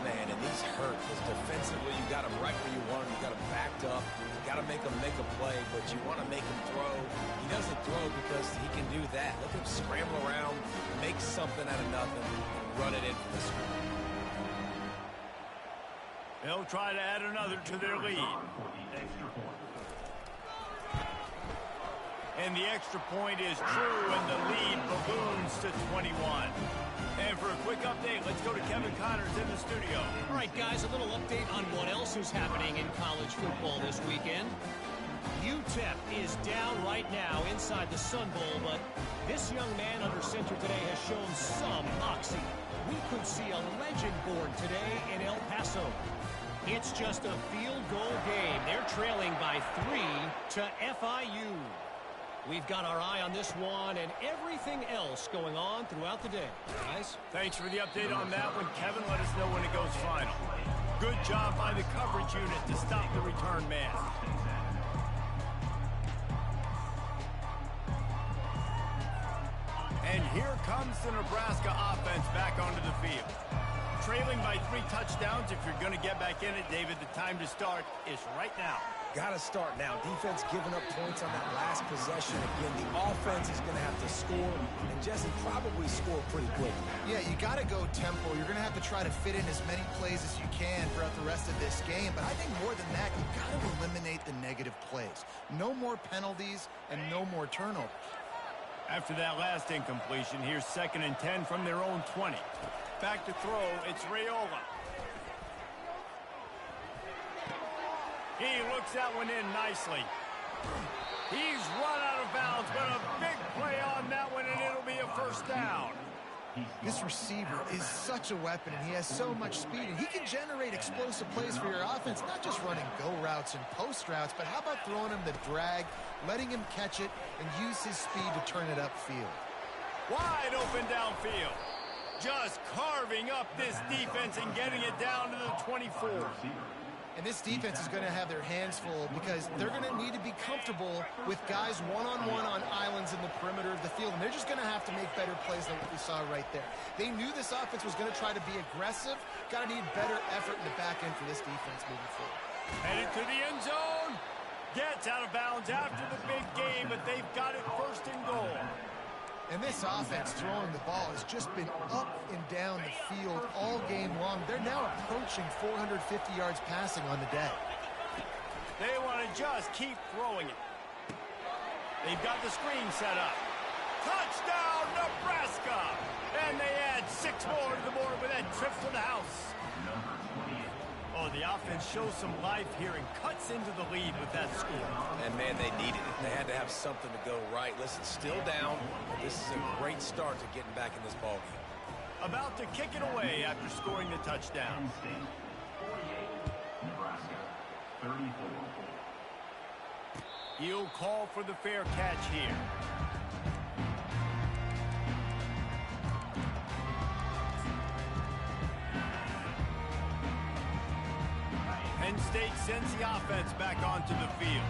Man, and these hurt because defensively you got them right where you want them. You got them backed up. You got to make them make a play, but you want to make him throw. He doesn't throw because he can do that. Look at him scramble around, make something out of nothing, and run it in for the score. They'll try to add another to their lead. And the extra point is true, and the lead balloons to 21. And for a quick update, let's go to Kevin Connors in the studio. All right, guys, a little update on what else is happening in college football this weekend. UTEP is down right now inside the Sun Bowl, but this young man under center today has shown some moxie. We could see a legend born today in El Paso. It's just a field goal game. They're trailing by 3 to FIU. We've got our eye on this one and everything else going on throughout the day. Guys? Thanks for the update on that one, Kevin. Let us know when it goes final. Good job by the coverage unit to stop the return man. And here comes the Nebraska offense back onto the field. Trailing by 3 touchdowns. If you're going to get back in it, David, the time to start is right now. Got to start now. Defense giving up points on that last possession. Again, the offense is going to have to score, and Jesse probably score pretty quick. Yeah, you got to go tempo. You're going to have to try to fit in as many plays as you can throughout the rest of this game. But I think more than that, you got to eliminate the negative plays. No more penalties and no more turnovers. After that last incompletion, here's 2nd and 10 from their own 20. Back to throw, it's Raiola. He looks that one in nicely. He's run out of bounds, but a big play on that one, and it'll be a first down. This receiver is such a weapon, and he has so much speed, and he can generate explosive plays for your offense, not just running go routes and post routes, but how about throwing him the drag, letting him catch it, and use his speed to turn it upfield. Wide open downfield. Just carving up this defense and getting it down to the 24. And this defense is going to have their hands full because they're going to need to be comfortable with guys one-on-one on islands in the perimeter of the field. And they're just going to have to make better plays than what we saw right there. They knew this offense was going to try to be aggressive. Got to need better effort in the back end for this defense moving forward. Headed to the end zone. Gets out of bounds after the big game, but they've got it first and goal. And this offense throwing the ball has just been up and down the field all game long. They're now approaching 450 yards passing on the day. They want to just keep throwing it. They've got the screen set up. Touchdown, Nebraska! And they add 6 more to the board with that trip to the house. Oh, the offense shows some life here and cuts into the lead with that score. And, man, they needed it. They had to have something to go right. Listen, still down, but this is a great start to getting back in this ballgame. About to kick it away after scoring the touchdown. 48, Nebraska, 34. He'll call for the fair catch here. Penn State sends the offense back onto the field.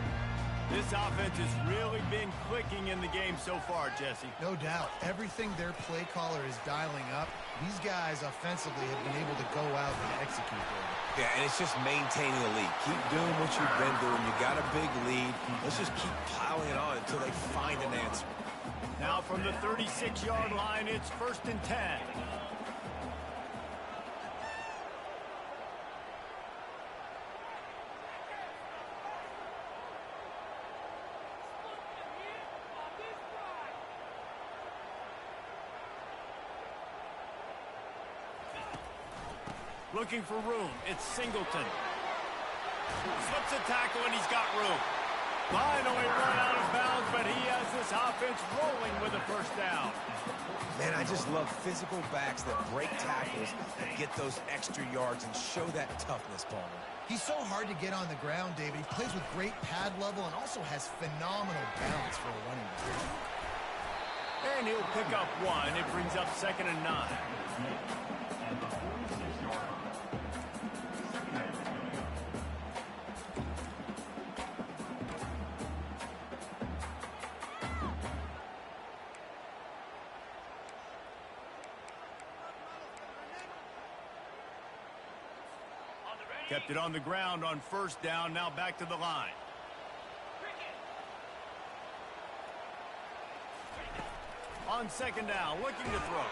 This offense has really been clicking in the game so far, Jesse. No doubt. Everything their play caller is dialing up, these guys offensively have been able to go out and execute there. Yeah, and it's just maintaining the lead. Keep doing what you've been doing. You got a big lead. Let's just keep piling it on until they find an answer. Now from the 36-yard line, it's 1st and 10. Looking for room. It's Singleton. Slips a tackle, and he's got room. Finally run out of bounds, but he has this offense rolling with a first down. Man, I just love physical backs that break tackles, that get those extra yards, and show that toughness, Palmer. He's so hard to get on the ground, David. He plays with great pad level and also has phenomenal balance for a running back. And he'll pick up 1. It brings up 2nd and 9. Kept it on the ground on 1st down. Now back to the line. On 2nd down, looking to throw.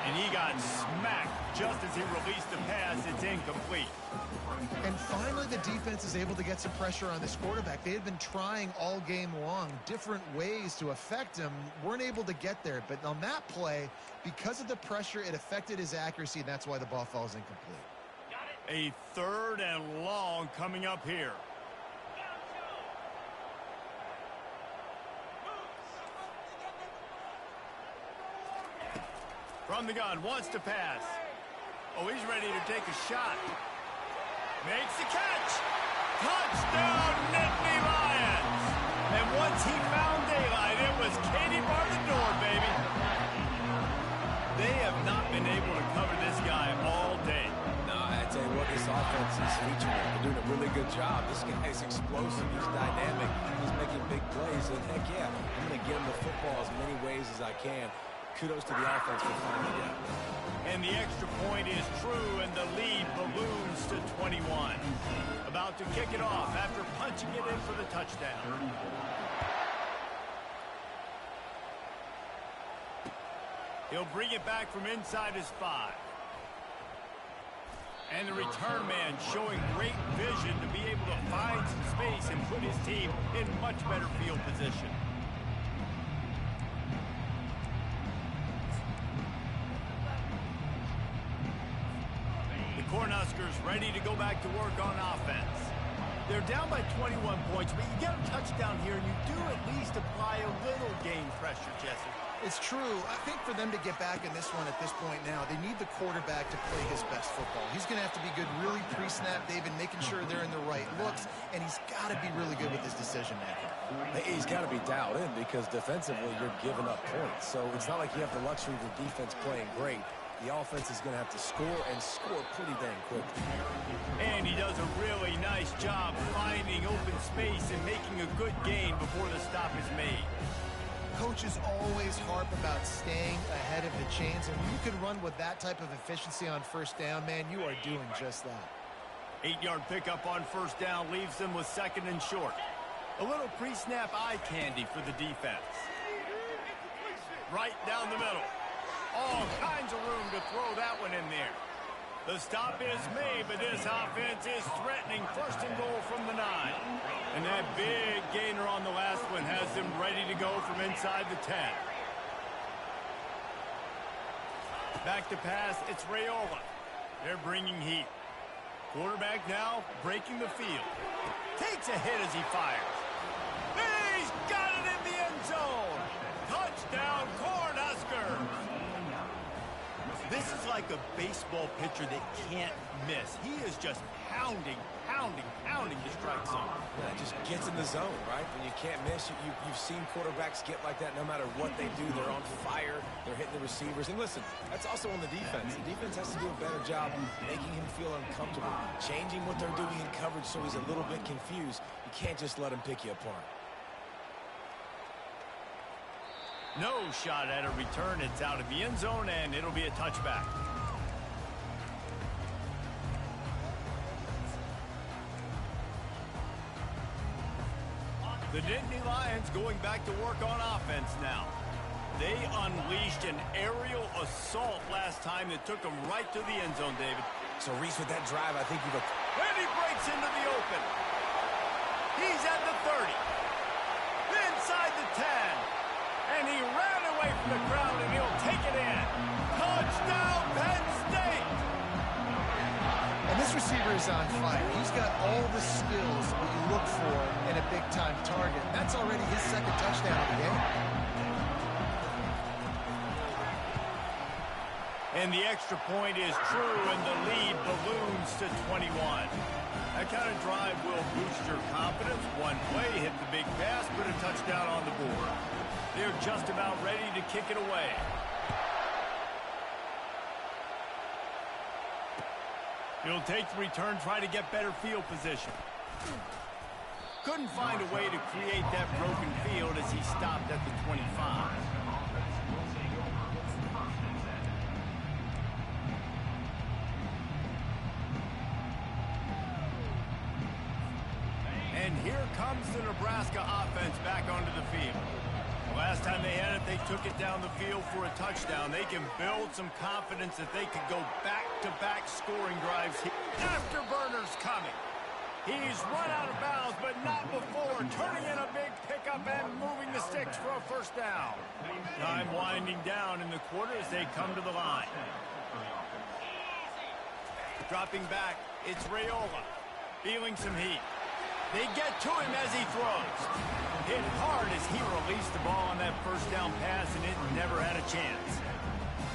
And he got smacked just as he released the pass. It's incomplete. And finally, the defense is able to get some pressure on this quarterback. They had been trying all game long different ways to affect him. Weren't able to get there. But on that play, because of the pressure, it affected his accuracy, and that's why the ball falls incomplete. A 3rd and long coming up here. From the gun, wants to pass. Oh, he's ready to take a shot. Makes the catch. Touchdown, Nittany Lions. And once he found daylight, it was Katie bar the door, baby. They have not been able to cover this guy all day. I tell you what, this offense is featuring. They're doing a really good job. This guy's explosive. He's dynamic. He's making big plays. And heck yeah, I'm going to get him the football as many ways as I can. Kudos to the offense for finding it out. And the extra point is true, and the lead balloons to 21. About to kick it off after punching it in for the touchdown. He'll bring it back from inside his 5. And the return man showing great vision to be able to find some space and put his team in much better field position. The Cornhuskers ready to go back to work on offense. They're down by 21 points, but you get a touchdown here, and you do at least apply a little game pressure, Jesse. It's true. I think for them to get back in this one at this point now, they need the quarterback to play his best football. He's going to have to be good really pre-snap, David, making sure they're in the right looks, and he's got to be really good with his decision-making. He's got to be dialed in because defensively you're giving up points. So it's not like you have the luxury of the defense playing great. The offense is going to have to score and score pretty dang quickly. And he does a really nice job finding open space and making a good gain before the stop is made. Coaches always harp about staying ahead of the chains, and when you can run with that type of efficiency on first down, man, you are doing just that. 8-yard pickup on first down leaves them with second and short. A little pre-snap eye candy for the defense. Right down the middle. All kinds of room to throw that one in there. The stop is made, but this offense is threatening first and goal from the 9. And that big gainer on the last one has them ready to go from inside the 10. Back to pass, it's Raiola. They're bringing heat. Quarterback now breaking the field. Takes a hit as he fires. He's got it in the end zone. Touchdown, Cornhuskers. This is like a baseball pitcher that can't miss. He is just pounding the strike zone. Yeah, just gets in the zone, right? When you can't miss, you've seen quarterbacks get like that no matter what they do. They're on fire. They're hitting the receivers. And listen, that's also on the defense. The defense has to do a better job making him feel uncomfortable, changing what they're doing in coverage so he's a little bit confused. You can't just let him pick you apart. No shot at a return. It's out of the end zone, and it'll be a touchback. The Nittany Lions going back to work on offense now. They unleashed an aerial assault last time that took them right to the end zone, David. So, Reese, with that drive, I think you've... And he breaks into the open. He's at the 30. Inside the 10. And he ran away from the crowd, and he'll take it in. Touchdown, Penn State! And this receiver is on fire. He's got all the skills that you look for in a big-time target. That's already his second touchdown of the game. And the extra point is true, and the lead balloons to 21. That kind of drive will boost your confidence. One play, hit the big pass, put a touchdown on the board. They're just about ready to kick it away. He'll take the return, try to get better field position. Couldn't find a way to create that broken field as he stopped at the 25. And here comes the Nebraska offense back onto the field. Last time they had it, they took it down the field for a touchdown. They can build some confidence that they could go back-to-back scoring drives. Afterburner's coming. He's run out of bounds, but not before. Turning in a big pickup and moving the sticks for a first down. Time winding down in the quarter as they come to the line. Dropping back, it's Raiola. Feeling some heat. They get to him as he throws. Hit hard as he released the ball on that first down pass, and it never had a chance.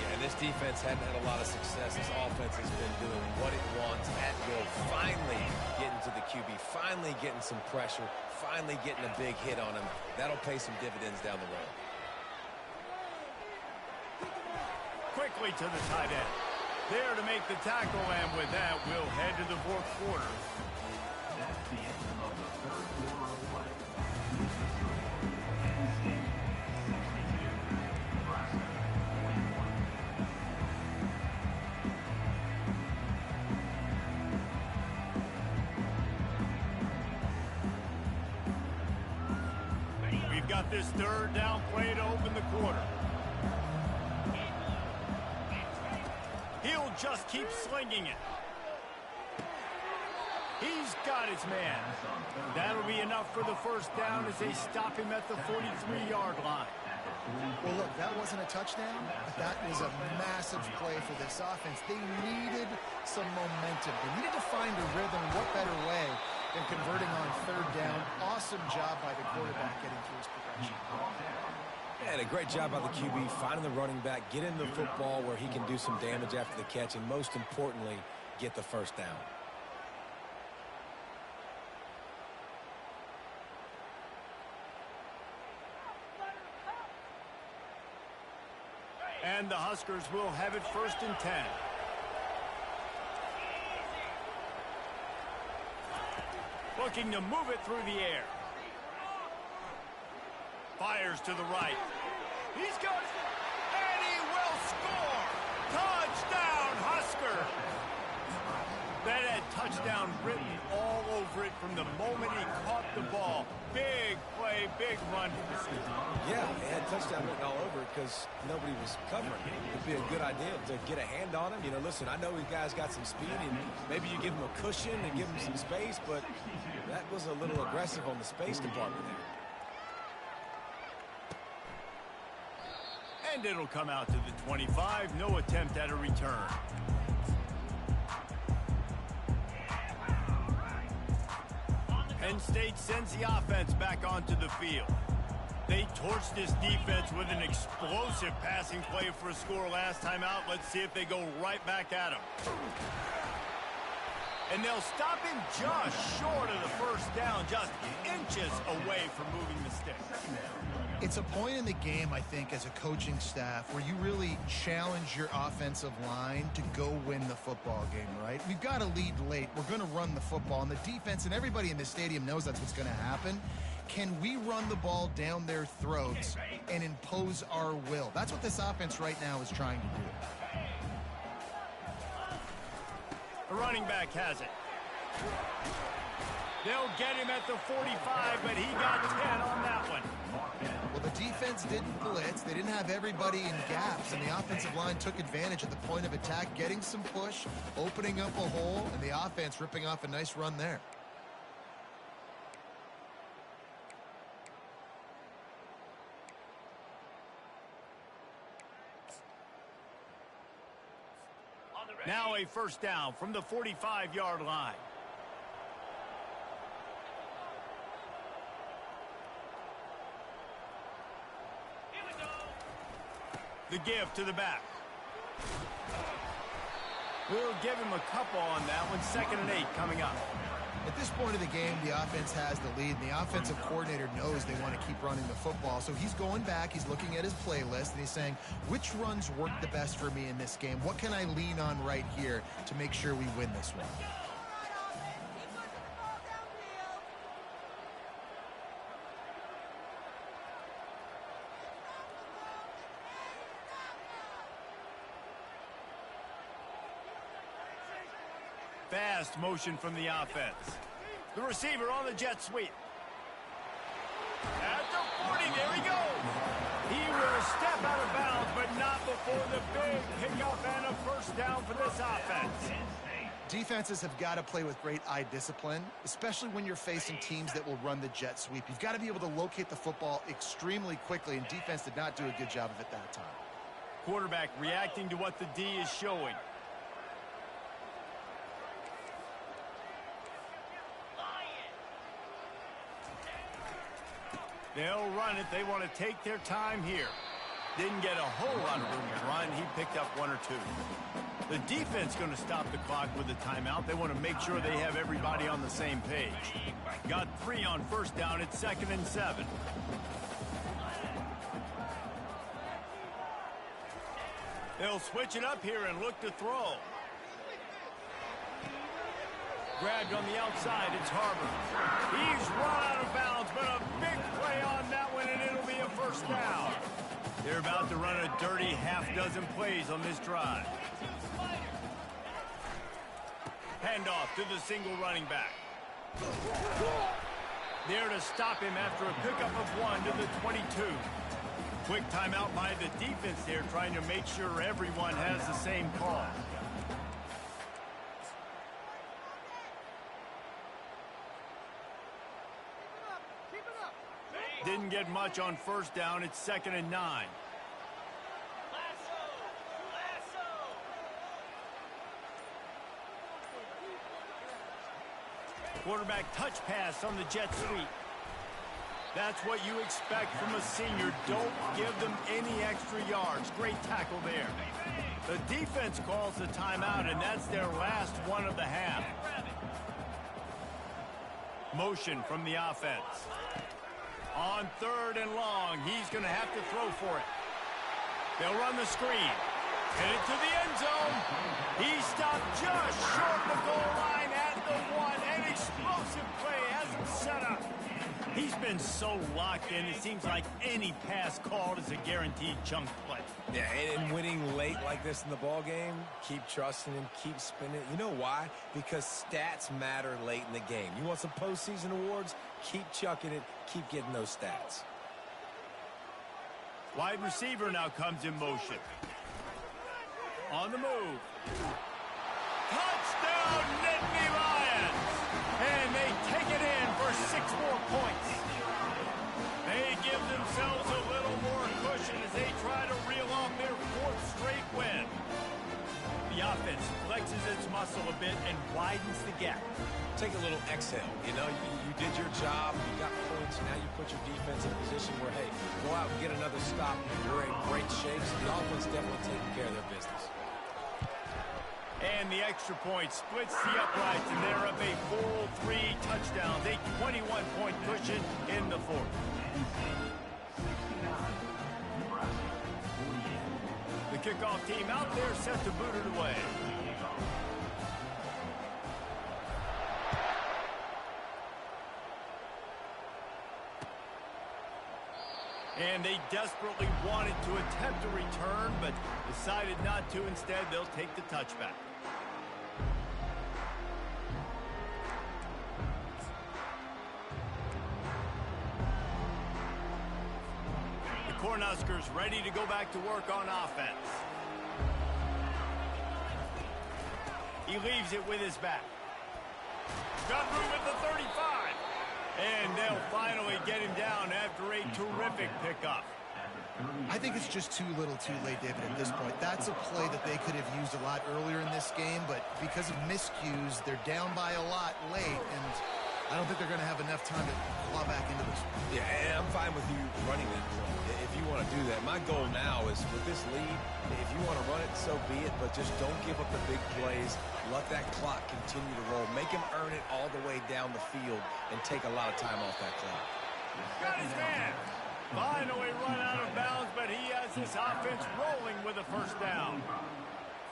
Yeah, this defense hadn't had a lot of success. This offense has been doing what it wants at will. Finally getting to the QB, finally getting some pressure, finally getting a big hit on him. That'll pay some dividends down the road. Quickly to the tight end. There to make the tackle, and with that, we'll head to the fourth quarter. That's the end of the third quarter of play. Nebraska 21. We've got this third down play to open the quarter. He'll just keep slinging it. He's got his man. That'll be enough for the first down as they stop him at the 43-yard line. Well, look, that wasn't a touchdown, but that was a massive play for this offense. They needed some momentum. They needed to find a rhythm. What better way than converting on third down? Awesome job by the quarterback getting through his progression. And a great job by the QB finding the running back, getting the football where he can do some damage after the catch, and most importantly, get the first down. And the Huskers will have it 1st and 10. Looking to move it through the air. Fires to the right. He's got it, and he will score! Touchdown, Husker! That had touchdown written all over it from the moment he caught the ball. Big play, big run. Yeah, it had touchdown written all over it because nobody was covering it. It'd be a good idea to get a hand on him. You know, listen, I know these guys got some speed, and maybe you give him a cushion and give him some space, but that was a little aggressive on the space department there. And it'll come out to the 25. No attempt at a return. Penn State sends the offense back onto the field. They torched this defense with an explosive passing play for a score last time out. Let's see if they go right back at him. And they'll stop him just short of the first down, just inches away from moving the stick. It's a point in the game, I think, as a coaching staff where you really challenge your offensive line to go win the football game, right? We've got to lead late. We're going to run the football, and the defense and everybody in the stadium knows that's what's going to happen. Can we run the ball down their throats and impose our will? That's what this offense right now is trying to do. The running back has it. They'll get him at the 45, but he got 10 on that one. Well, the defense didn't blitz. They didn't have everybody in gaps, and the offensive line took advantage at the point of attack, getting some push, opening up a hole, and the offense ripping off a nice run there. Now a first down from the 45-yard line. The give to the back. We'll give him a couple on that one. 2nd and 8 coming up. At this point of the game, the offense has the lead, and the offensive coordinator knows they want to keep running the football. So he's going back, he's looking at his playlist, and he's saying, which runs work the best for me in this game? What can I lean on right here to make sure we win this one? Fast motion from the offense. The receiver on the jet sweep. At the 40, there he goes. He will step out of bounds, but not before the big pickup and a first down for this offense. Defenses have got to play with great eye discipline, especially when you're facing teams that will run the jet sweep. You've got to be able to locate the football extremely quickly, and defense did not do a good job of it that time. Quarterback reacting to what the D is showing. They'll run it. They want to take their time here. Didn't get a whole lot of room to run. He picked up 1 or 2. The defense going to stop the clock with a timeout. They want to make sure they have everybody on the same page. Got 3 on first down. It's 2nd and 7. They'll switch it up here and look to throw. Grabbed on the outside, it's Harbor. He's run out of bounds, but a big play on that one, and it'll be a first down. They're about to run a dirty half-dozen plays on this drive. Handoff to the single running back. There to stop him after a pickup of 1 to the 22. Quick timeout by the defense there, trying to make sure everyone has the same call. Didn't get much on first down. It's 2nd and 9. Quarterback touch pass on the jet sweep. That's what you expect from a senior. Don't give them any extra yards. Great tackle there. The defense calls the timeout, and that's their last one of the half. Motion from the offense. On 3rd and long, he's going to have to throw for it. They'll run the screen. Headed to the end zone. He stopped just short of the goal line at the 1. An explosive play has him set up. He's been so locked in, it seems like any pass called is a guaranteed chunk play. Yeah, and winning late like this in the ball game, keep trusting him, keep spinning. You know why? Because stats matter late in the game. You want some postseason awards? Keep chucking it, keep getting those stats. Wide receiver now comes in motion. On the move. Touchdown, Nittany Lions! And they take it in for 6 more points. They give themselves a little more cushion as they try to reel off their 4th straight win. The offense flexes its muscle a bit and widens the gap. Take a little exhale. You know, you did your job. You got points. Now you put your defense in a position where, hey, go out and get another stop. You're in great shape. So the offense definitely taking care of their business. And the extra point splits the uprights, and they're up a full 3 touchdowns, a 21-point cushion in the 4th. The kickoff team out there set to boot it away. And they desperately wanted to attempt a return, but decided not to. Instead, they'll take the touchback. The Cornhuskers ready to go back to work on offense. He leaves it with his back. Got room at the 35. And they'll finally get him down after a terrific pickup. I think it's just too little too late, David, at this point. That's a play that they could have used a lot earlier in this game, but because of miscues, they're down by a lot late, and I don't think they're going to have enough time to claw back into this. Yeah, and I'm fine with you running it if you want to do that. My goal now is with this lead, if you want to run it, so be it, but just don't give up the big plays. Let that clock continue to roll. Make him earn it all the way down the field and take a lot of time off that clock. Got his man. Finally run out of bounds, but he has this offense rolling with a 1st down.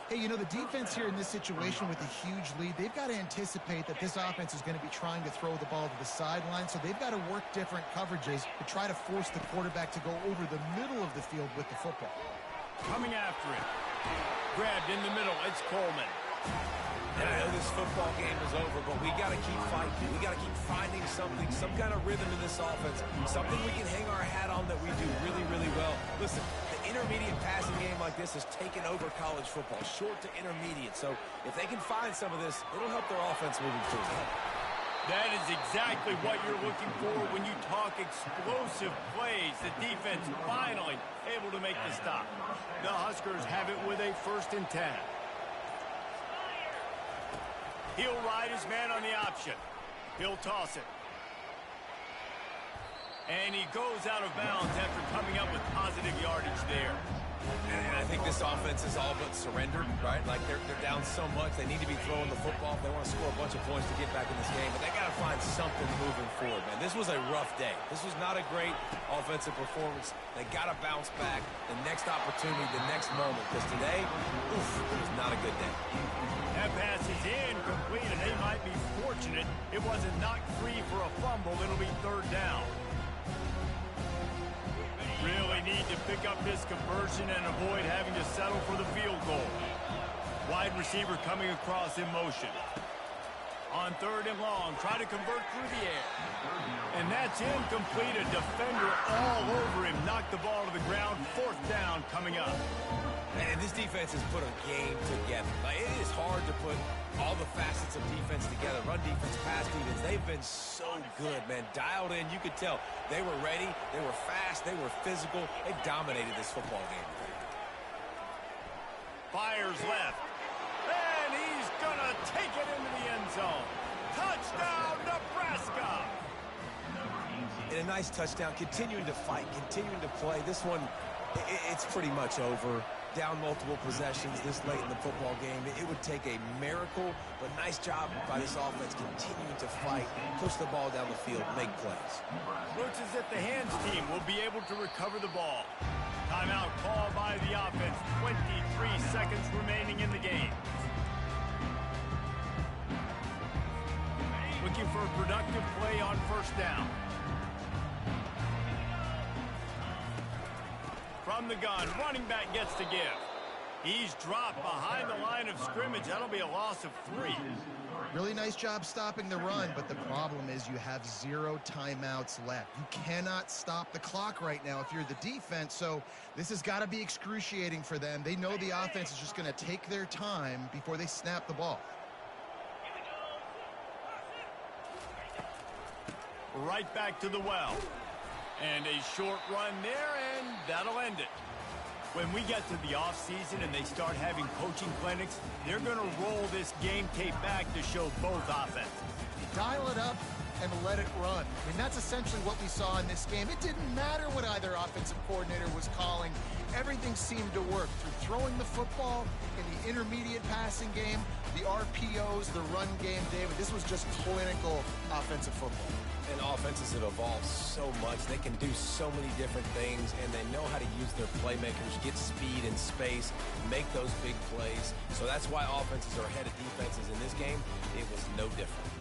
Hey, you know, the defense here in this situation with a huge lead, they've got to anticipate that this offense is going to be trying to throw the ball to the sideline, so they've got to work different coverages to try to force the quarterback to go over the middle of the field with the football. Coming after it. Grabbed in the middle. It's Coleman. And I know this football game is over, but we got to keep fighting. We got to keep finding something, some kind of rhythm in this offense, something we can hang our hat on that we do really, really well. Listen, the intermediate passing game like this has taken over college football, short to intermediate. So if they can find some of this, it'll help their offense moving forward. That is exactly what you're looking for when you talk explosive plays. The defense finally able to make the stop. The Huskers have it with a 1st and 10. He'll ride his man on the option. He'll toss it. And he goes out of bounds after coming up with positive yardage there. And I think this offense is all but surrendered, right? Like they're down so much, they need to be throwing the football if they want to score a bunch of points to get back in this game. But they got to find something moving forward, man. This was a rough day. This was not a great offensive performance. They got to bounce back the next opportunity, the next moment. Because today, oof, it was not a good day. That pass is incomplete, and they might be fortunate it wasn't knocked free for a fumble. It'll be 3rd down. Really need to pick up this conversion and avoid having to settle for the field goal. Wide receiver coming across in motion. On 3rd and long, try to convert through the air. And that's incomplete. A defender all over him. Knocked the ball to the ground. 4th down coming up. And this defense has put a game together. Like, it is hard to put all the facets of defense together. Run defense, pass defense. They've been so good, man. Dialed in. You could tell they were ready. They were fast. They were physical. They dominated this football game. Fires left. And he's going to take it into the end zone. Touchdown, Nebraska! And a nice touchdown, continuing to fight, continuing to play. This one, it's pretty much over. Down multiple possessions this late in the football game. It would take a miracle, but nice job by this offense continuing to fight, push the ball down the field, make plays. Looks as if the hands team will be able to recover the ball. Timeout called by the offense. 23 seconds remaining in the game. Looking for a productive play on first down. From the gun, running back gets to give. He's dropped behind the line of scrimmage. That'll be a loss of 3. Really nice job stopping the run, but the problem is you have 0 timeouts left. You cannot stop the clock right now if you're the defense, so this has got to be excruciating for them. They know the offense is just going to take their time before they snap the ball. Right back to the well. And a short run there, and that'll end it. When we get to the offseason and they start having coaching clinics, they're going to roll this game tape back to show both offenses. Dial it up and let it run. I mean, that's essentially what we saw in this game. It didn't matter what either offensive coordinator was calling. Everything seemed to work through throwing the football in the intermediate passing game, the RPOs, the run game, David. This was just clinical offensive football. And offenses have evolved so much. They can do so many different things, and they know how to use their playmakers, get speed and space, make those big plays. So that's why offenses are ahead of defenses in this game. It was no different.